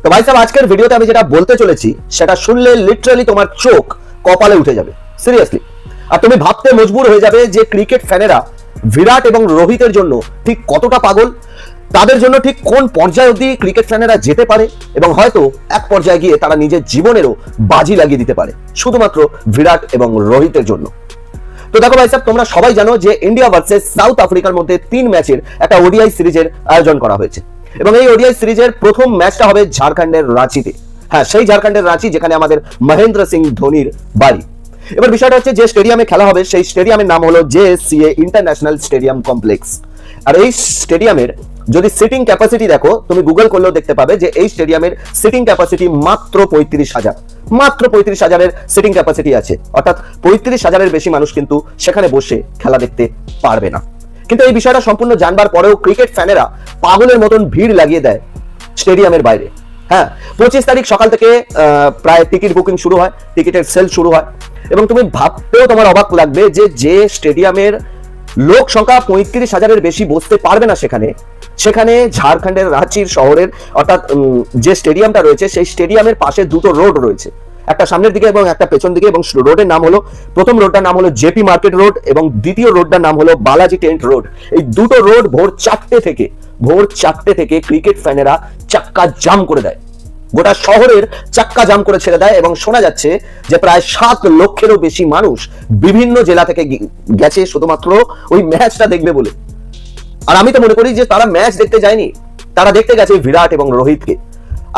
তো ভাই সাহেব আজকের ভিডিওতে আমি যেটা বলতে চলেছি সেটা শুনলে লিটারালি তোমার চোখ কপালে উঠে যাবে, সিরিয়াসলি। আর তুমি ভাবতে মজবুর হয়ে যাবে যে ক্রিকেট ফ্যানেরা বিরাট এবং রোহিতের জন্য ঠিক কতটা পাগল, তাদের জন্য ঠিক কোন পর্যায়ে অবধি ক্রিকেট ফ্যানেরা যেতে পারে এবং হয়তো এক পর্যায়ে গিয়ে তারা নিজের জীবনেরও বাজি লাগিয়ে দিতে পারে শুধুমাত্র বিরাট এবং রোহিতের জন্য। তো দেখো ভাই সাহেব, তোমরা সবাই জানো যে ইন্ডিয়া ভার্সেস সাউথ আফ্রিকার মধ্যে 3 ম্যাচের একটা ওডিআই সিরিজের আয়োজন করা হয়েছে এবং এই ওডিআই সিরিজের প্রথম ম্যাচটা হবে ঝাড়খণ্ডের রাঁচিতে। হ্যাঁ, সেই ঝাড়খণ্ডের রাঁচি যেখানে আমাদের মহেন্দ্র সিং ধোনির বাড়ি। এবার বিষয়টা হচ্ছে যে স্টেডিয়ামে খেলা হবে সেই স্টেডিয়ামের নাম হলো JSCA ইন্টারন্যাশনাল স্টেডিয়াম কমপ্লেক্স। আর এই স্টেডিয়ামের যদি সিটিং ক্যাপাসিটি দেখো, তুমি গুগল করলেও দেখতে পাবে যে এই স্টেডিয়ামের সিটিং ক্যাপাসিটি মাত্র 35,000, মাত্র 35,000-এর সিটিং ক্যাপাসিটি আছে। অর্থাৎ 35,000-এর বেশি মানুষ কিন্তু সেখানে বসে খেলা দেখতে পারবে না। কিন্তু এই বিষয়টা সম্পূর্ণ জানবার পরেও ক্রিকেট ফ্যানেরা পাগলের মতন ভিড় লাগিয়ে দেয় স্টেডিয়ামের বাইরে। হ্যাঁ, 25 তারিখ সকাল থেকে প্রায় টিকিট বুকিং শুরু হয়, টিকিটের সেল শুরু হয় এবং তুমি ভাবতেও তোমার অবাক লাগবে যে স্টেডিয়ামের লোক সংখ্যা 35,000-এর বেশি বসতে পারবে না সেখানে ঝাড়খণ্ডের রাঁচির শহরের অর্থাৎ যে স্টেডিয়ামটা রয়েছে সেই স্টেডিয়ামের পাশে দুটো রোড রয়েছে, একটা সামনের দিকে এবং একটা পেছন দিকে, এবং রোডের নাম হলো, প্রথম রোডটার নাম হলো জেপি মার্কেট রোড এবং দ্বিতীয় রোডটার নাম হলো বালাজি টেন্ট রোড। এই দুটো রোড ভোর 4টে থেকে ক্রিকেট ফ্যানেরা চাক্কা জাম করে দেয়, গোটা শহরের চাক্কা জাম করে ছেড়ে দেয় এবং শোনা যাচ্ছে যে প্রায় 7 লক্ষেরও বেশি মানুষ বিভিন্ন জেলা থেকে গেছে শুধুমাত্র ওই ম্যাচটা দেখবে বলে। আর আমি তো মনে করি যে তারা ম্যাচ দেখতে যায়নি, তারা দেখতে গেছে বিরাট এবং রোহিতকে।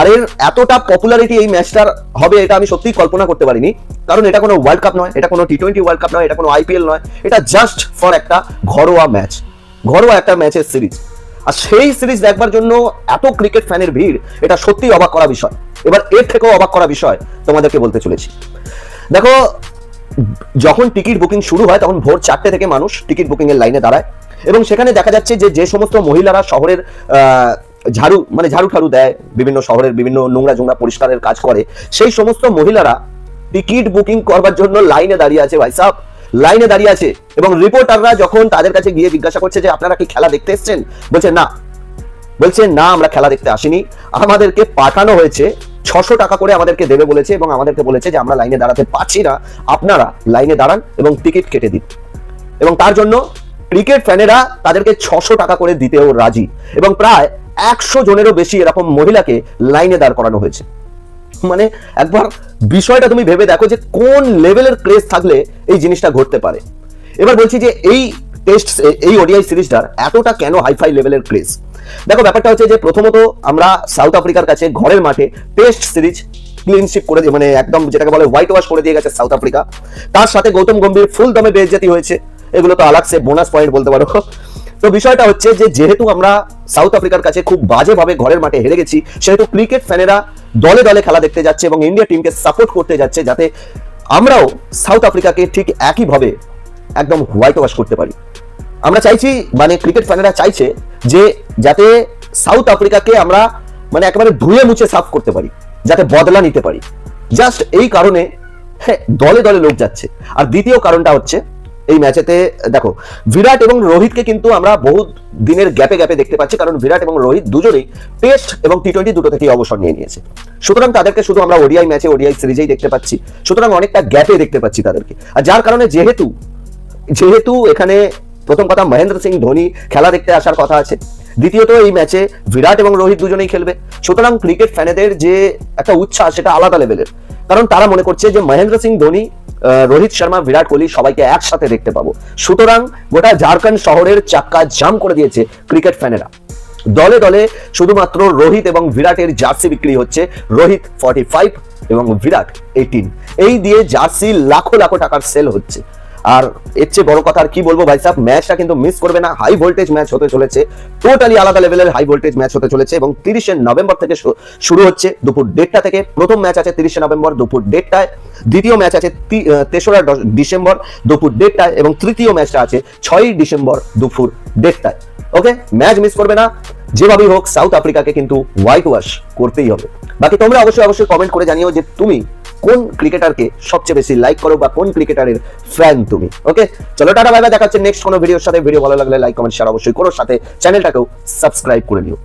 আর এর এতটা পপুলারিটি এই ম্যাচটার হবে এটা আমি সত্যিই কল্পনা করতে পারিনি, কারণ এটা কোনো ওয়ার্ল্ড কাপ নয়, এটা কোনো T20 ওয়ার্ল্ড কাপ নয়, এটা কোনো IPL নয়, এটা জাস্ট ফর একটা ঘরোয়া একটা ম্যাচের সিরিজ। আর সেই সিরিজ দেখবার জন্য এত ক্রিকেট ফ্যানের ভিড়, এটা সত্যিই অবাক করা বিষয়। এবার এর থেকেও অবাক করা বিষয় তোমাদেরকে বলতে চলেছি। দেখো, যখন টিকিট বুকিং শুরু হয় তখন ভোর 4টে থেকে মানুষ টিকিট বুকিং এর লাইনে দাঁড়ায় এবং সেখানে দেখা যাচ্ছে যে সমস্ত মহিলারা শহরের ঝাড়ু ঠাড়ু দেয়, বিভিন্ন শহরের বিভিন্ন নোংরা পরিষ্কারের কাজ করে, সেই সমস্ত মহিলারা টিকিট বুকিং করবার জন্য লাইনে দাঁড়িয়ে আছে ভাই সাহেব, লাইনে দাঁড়িয়ে আছে। এবং রিপোর্টাররা যখন তাদের কাছে গিয়ে জিজ্ঞাসা করছে যে আপনারা কি খেলা দেখতে এসেছেন, বলছে না আমরা খেলা দেখতে আসিনি, আমাদেরকে পাঠানো হয়েছে, 600 টাকা করে আমাদেরকে দেবে বলেছে এবং আমাদেরকে বলেছে যে আমরা লাইনে দাঁড়াতে পারছি না, আপনারা লাইনে দাঁড়ান এবং টিকিট কেটে দিন। এবং তার জন্য ক্রিকেট ফ্যানেরা তাদেরকে 600 টাকা করে দিতেও রাজি এবং প্রায় 100 জনেরও বেশি এরকম মহিলাকে লাইনে দাঁড় করানো হয়েছে। মানে একবার বিষয়টা তুমি ভেবে দেখো যে কোন লেভেলের ক্রেজ থাকলে এই জিনিসটা ঘটতে পারে। এবার বলছি যে এই ওডিআই সিরিজটার এতটা কেন হাইফাই লেভেলের ক্রেজ। দেখো, ব্যাপারটা হচ্ছে যে প্রথমত আমরা সাউথ আফ্রিকার কাছে ঘরের মাঠে টেস্ট সিরিজ ক্লিনশিপ করে দিয়ে, মানে একদম যেটাকে বলে হোয়াইট ওয়াশ করে দিয়ে গেছে সাউথ আফ্রিকা। তার সাথে গৌতম গম্ভীর ফুল দমে বেইজ্জতি হয়েছে, এগুলো তো আলাদা বোনাস পয়েন্ট বলতে পারো। তো বিষয়টা হচ্ছে যে যেহেতু আমরা সাউথ আফ্রিকার কাছে খুব বাজেভাবে ঘরের মাঠে হেরে গেছি, সেহেতু ক্রিকেট ফ্যানেরা দলে দলে খেলা দেখতে যাচ্ছে এবং ইন্ডিয়া টিমকে সাপোর্ট করতে যাচ্ছে, যাতে আমরাও সাউথ আফ্রিকাকে ঠিক একইভাবে একদম হোয়াইট ওয়াশ করতে পারি। আমরা চাইছি, মানে ক্রিকেট ফ্যানেরা চাইছে যে যাতে সাউথ আফ্রিকাকে আমরা মানে একেবারে ধুয়ে মুছে সাফ করতে পারি, যাতে বদলা নিতে পারি। জাস্ট এই কারণে দলে দলে লোক যাচ্ছে। আর দ্বিতীয় কারণটা হচ্ছে এই ম্যাচেতে দেখো, বিরাট এবং রোহিতকে কিন্তু আমরা বহুত দিনের গ্যাপে দেখতে পাচ্ছি, কারণ বিরাট এবং রোহিত দুজনেই টেস্ট এবং T20 দুটো থেকেই অবসর নিয়ে নিয়েছে। সুতরাং তাদেরকে শুধু আমরা ওডিআই ম্যাচে, ওডিআই সিরিজেই দেখতে পাচ্ছি, সুতরাং অনেকটা গ্যাপে দেখতে পাচ্ছি তাদেরকে। আর যার কারণে যেহেতু এখানে প্রথম কথা মহেন্দ্র সিং ধোনি খেলা দেখতে আসার কথা আছে, দ্বিতীয়ত এই ম্যাচে বিরাট এবং রোহিত দুজনেই খেলবে, সুতরাং ক্রিকেট ফ্যানেদের যে একটা উচ্ছ্বাস সেটা আলাদা লেভেলের, কারণ তারা মনে করছে যে মহেন্দ্র সিং ধোনি, রোহিত শর্মা, বিরাট কোহলি সবাইকে একসাথে দেখতে পাবো। সুতরাং গোটা ঝাড়খণ্ড শহরের চাক্কা জাম করে দিয়েছে ক্রিকেট ফ্যানেরা। দলে দলে শুধুমাত্র রোহিত এবং বিরাটের জার্সি বিক্রি হচ্ছে, রোহিত 45 এবং বিরাট 18, এই দিয়ে জার্সি লাখো টাকার সেল হচ্ছে। আর এর চেয়ে বড় কথা আর কি বলবো ভাই সাহেব, ম্যাচটা কিন্তু মিস করবে না, হাই ভোল্টেজ ম্যাচ হতে চলেছে, টোটালি আলাদা লেভেলের হাই ভোল্টেজ ম্যাচ হতে চলেছে এবং 30শে নভেম্বর থেকে শুরু হচ্ছে দুপুর 1:30 থেকে। প্রথম ম্যাচ আছে 30শে নভেম্বর দুপুর 1:30টায়, দ্বিতীয় ম্যাচ আছে 3রা ডিসেম্বর দুপুর 1:30টায় এবং তৃতীয় ম্যাচটা আছে 6ই ডিসেম্বর দুপুর 1:30টায়। ওকে, ম্যাচ মিস করবে না, যেভাবেই হোক সাউথ আফ্রিকাকে কিন্তু হোয়াইট ওয়াশ করতেই হবে। বাকি তোমরা অবশ্যই কমেন্ট করে জানিও যে তুমি কোন ক্রিকেটারকে সবচেয়ে বেশি লাইক করো বা কোন ক্রিকেটারের ফ্যান তুমি। ওকে, চলো টাটা বাই বাই, দেখা হচ্ছে নেক্সট কোনো ভিডিওর সাথে। ভিডিও ভালো লাগলে লাইক, কমেন্ট, শেয়ার অবশ্যই করো, সাথে চ্যানেলটাকেও সাবস্ক্রাইব করে নিও।